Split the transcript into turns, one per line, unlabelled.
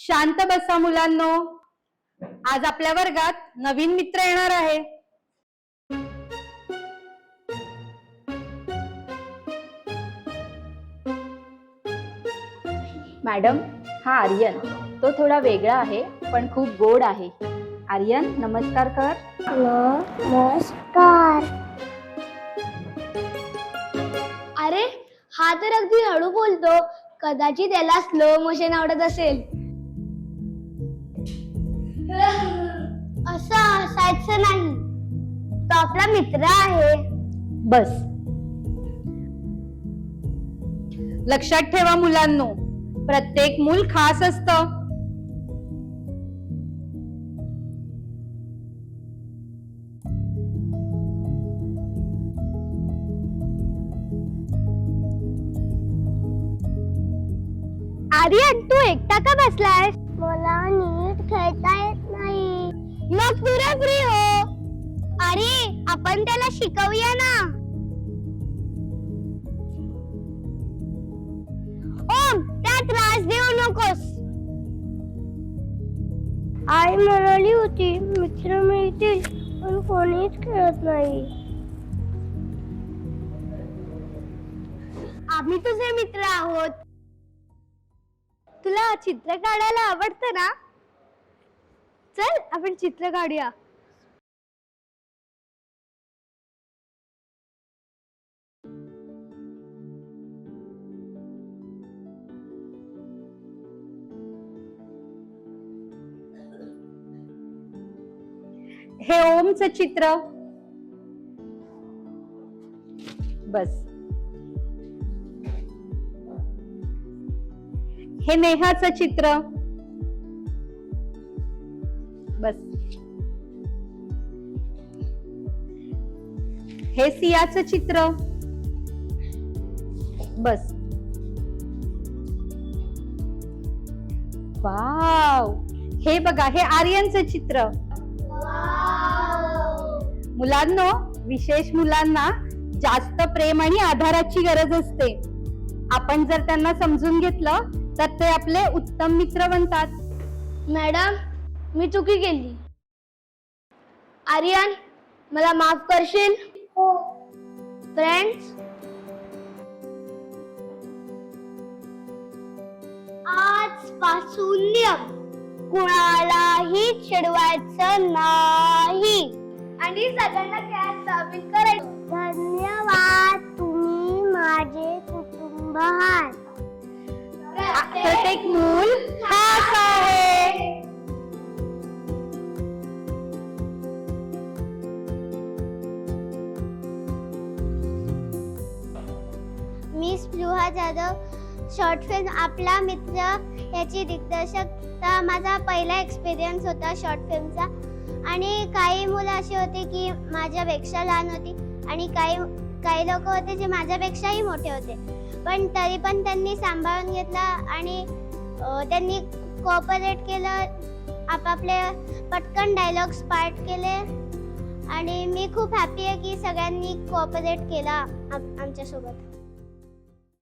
शांत बसा मुलांनो. आज आपल्या वर्गात नवीन मित्र येणार आहे.
मॅडम, हा आर्यन. तो थोडा वेगळा आहे पण खूप गोड आहे. आर्यन, नमस्कार कर.
नमस्कार. अरे, हा तर अगदी हळू बोलतो. कदाचित त्याला स्लो मोशन आवडत असेल. असं हसायचं नाही, तो आपला मित्र आहे.
बस.
लक्षात ठेवा मुलांनो, प्रत्येक मूल खास असतं.
आर्यन, तू एकटा का बसलायस? मला नीट खेळता येत नाही. मग तुला फ्री हो. अरे, आपण त्याला शिकवूया ना. ओम, त्या त्रास देऊ नकोस. आई म्हणाली होती मित्र मिळतील, पण कोणीच खेळत नाही. आम्ही तुझे मित्र आहोत. तुला चित्र काढायला आवडतं ना? चल, आपण चित्र काढूया.
हे ओमचं चित्र. बस. हे नेहाचं चित्र. बस. हे सियाचं चित्र. बस. वाव, हे बघा, हे आर्यनचं चित्र. मुलांनो, विशेष मुलांना जास्त प्रेम आणि आधाराची गरज असते. आपण जर त्यांना समजून घेतलं तर ते आपले उत्तम मित्र बनतात.
मॅडम, मी चुकी केली. आर्यन, मला माफ करशील? हो. फ्रेंड्स, आजपासून नियम, कुणालाही चिडवायचं नाही आणि सगळ्यांना खेळात सामील करायचं. धन्यवाद, तुम्ही माझे कुटुंब आहात.
प्रत्येक मूल खास आहे.
मी स्पृहा जाधव, शॉर्ट फिल्म आपला मित्र याची दिग्दर्शकता माझा पहिला एक्सपिरियन्स होता शॉर्ट फिल्मचा. आणि काही मुलं अशी होती की माझ्यापेक्षा लहान होती आणि काही लोक होते जे माझ्यापेक्षाही मोठे होते, पण तरी पण त्यांनी सांभाळून घेतला आणि त्यांनी कोऑपरेट केलं. आपापले पटकन डायलॉग्स पार्ट केले आणि मी खूप हॅपी आहे की सगळ्यांनी कोऑपरेट केला आमच्यासोबत.